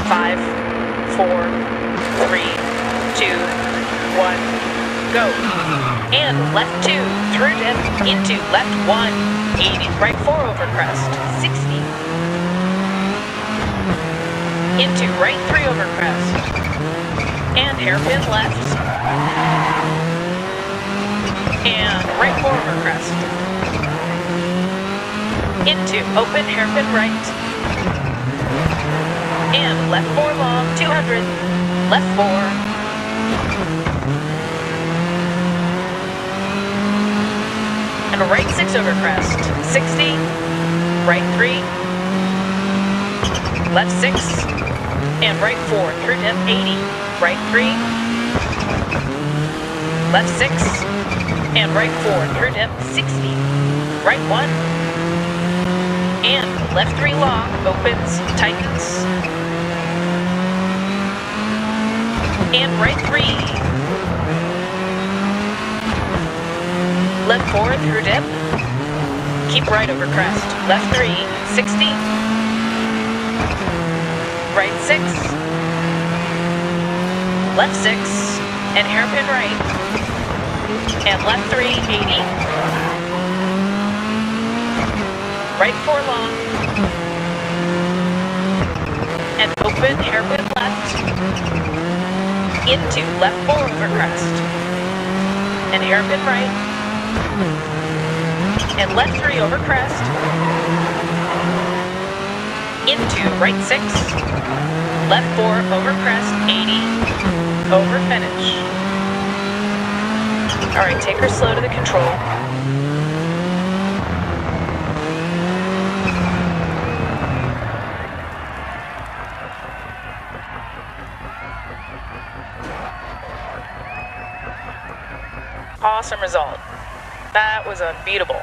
5, 4, 3, 2, 1, go. And left 2, through dip, into left 1, 80, right 4 over crest, 60. Into right 3 over crest. And hairpin left. And right 4 over crest. Into open hairpin right. And left 4 long, 200. Left 4. And right 6 over crest, 60. Right 3. Left 6. And right 4 through dip, 80. Right 3. Left 6. And right 4 through dip, 60. Right 1. And left 3 long, opens, tightens. And right 3. Left 4 through dip. Keep right over crest. Left 3, 60. Right 6. Left 6. And hairpin right. And left 3, 80. Right 4 long. And open hairpin left. Into left 4 over crest. And hairpin right. And left 3 over crest. Into right 6. Left 4 over crest, 80. Over finish. Alright, take her slow to the control. Awesome result. That was unbeatable.